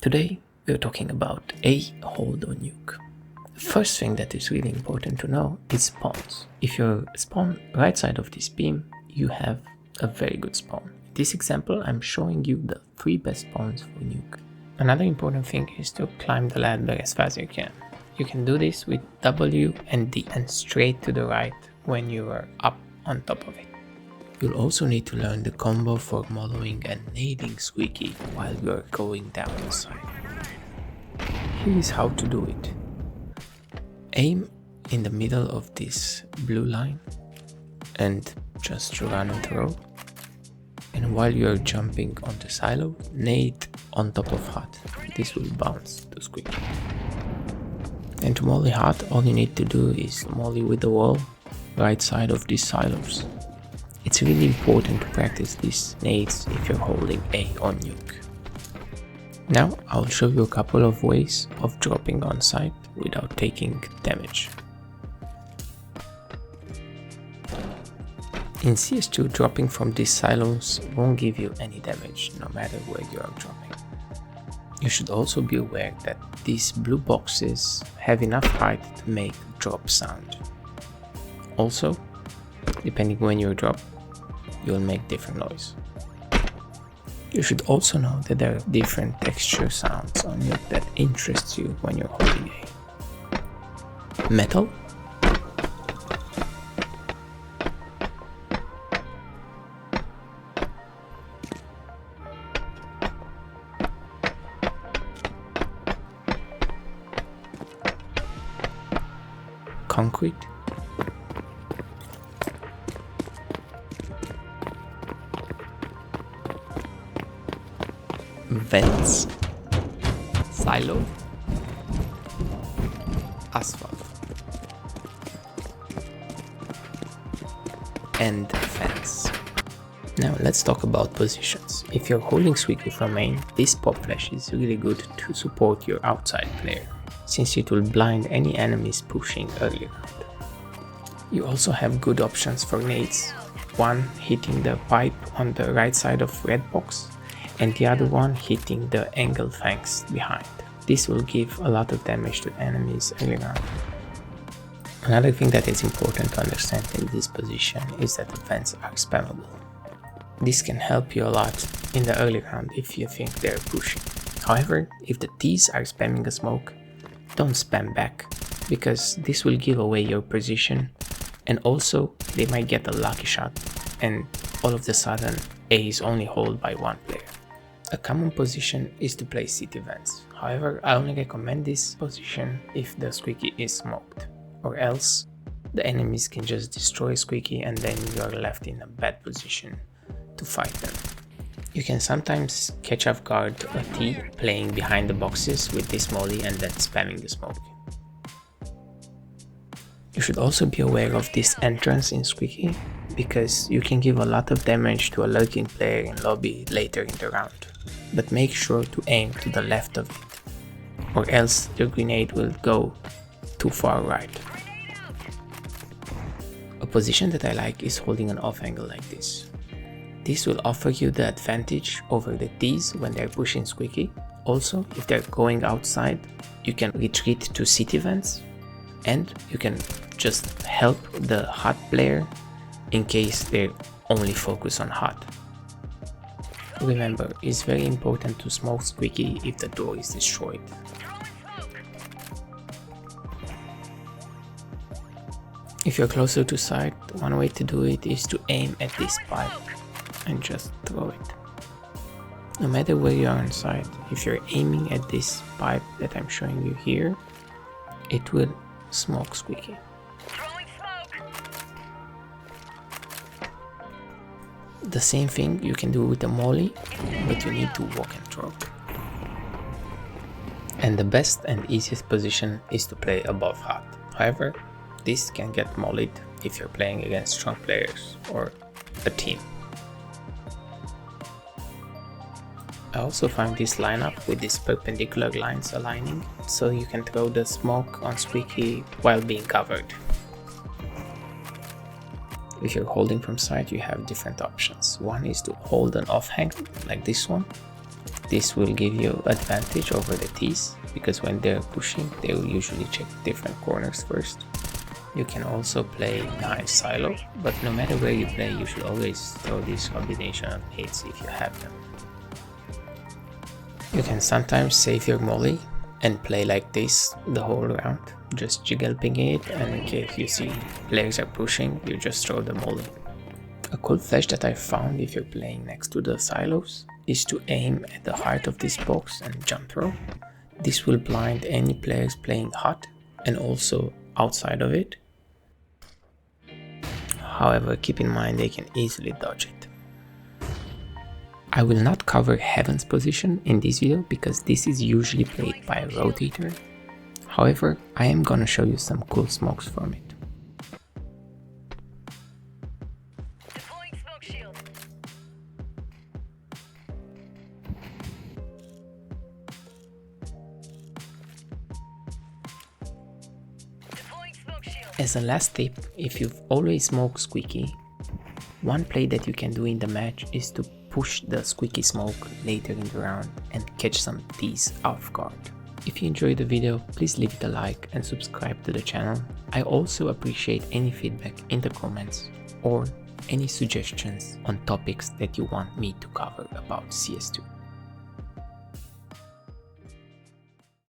Today we're talking about A hold on Nuke. The first thing that is really important to know is spawns. If you spawn right side of this beam, you have a very good spawn. In this example, I'm showing you the 3 best spawns for Nuke. Another important thing is to climb the ladder as fast as you can. You can do this with W and D and straight to the right when you are up on top of it. You'll also need to learn the combo for moloing and nading Squeaky while you're going down the side. Here is how to do it. Aim in the middle of this blue line and just run and throw. And while you're jumping on the silo, nade on top of hut. This will bounce to Squeaky. And to molly hut, all you need to do is molly with the wall right side of these silos. It's really important to practice these nades if you're holding A on Nuke. Now I'll show you a couple of ways of dropping on site without taking damage. In CS2, dropping from these silos won't give you any damage no matter where you are dropping. You should also be aware that these blue boxes have enough height to make drop sound. Also, depending when you drop, you'll make different noise. You should also know that there are different texture sounds on Nuke that interest you when you're holding A. Metal, concrete, vents, silo, asphalt, and fence. Now let's talk about positions. If you're holding Squeaky from main, this pop flash is really good to support your outside player, since it will blind any enemies pushing early round. You also have good options for nades, one hitting the pipe on the right side of red box, and the other one hitting the angle fangs behind. This will give a lot of damage to enemies early round. Another thing that is important to understand in this position is that the vents are spammable. This can help you a lot in the early round if you think they're pushing. However, if the Ts are spamming a smoke, don't spam back, because this will give away your position, and also they might get a lucky shot and all of a sudden A is only held by one player. A common position is to play city vents. However, I only recommend this position if the Squeaky is smoked, or else the enemies can just destroy Squeaky and then you are left in a bad position to fight them. You can sometimes catch off guard a T playing behind the boxes with this molly and then spamming the smoke. You should also be aware of this entrance in Squeaky, because you can give a lot of damage to a lurking player in lobby later in the round. But make sure to aim to the left of it, or else your grenade will go too far right. A position that I like is holding an off angle like this. This will offer you the advantage over the Ts when they're pushing Squeaky. Also, if they're going outside, you can retreat to city vents, and you can just help the hot player in case they only focus on hot. Remember, it's very important to smoke Squeaky if the door is destroyed. If you're closer to site, one way to do it is to aim at this pipe and just throw it. No matter where you are on site, if you're aiming at this pipe that I'm showing you here, it will smoke Squeaky. The same thing you can do with the molly, but you need to walk and throw. And the best and easiest position is to play above hut. However, this can get mollied if you're playing against strong players or a team. I also found this lineup with these perpendicular lines aligning, so you can throw the smoke on Squeaky while being covered. If you're holding from side, you have different options. One is to hold an off angle like this one, This will give you advantage over the T's, because when they're pushing, they will usually check different corners first. You can also play knife silo, but no matter where you play, you should always throw this combination of nades if you have them. You can sometimes save your molly and play like this the whole round, just jiggle pinging it, and in case you see players are pushing, you just throw the molly. A cool flash that I found if you're playing next to the silos is to aim at the heart of this box and jump throw. This will blind any players playing hot and also outside of it. However, keep in mind they can easily dodge it. I will not cover Heaven's position in this video because this is usually played by a rotator. However, I am gonna show you some cool smokes from it. Deploying smoke shield. Deploying smoke shield. As a last tip, if you've always smoked squeaky, one play that you can do in the match is to push the squeaky smoke later in the round and catch some T's off guard. If you enjoyed the video, please leave it a like and subscribe to the channel. I also appreciate any feedback in the comments or any suggestions on topics that you want me to cover about CS2.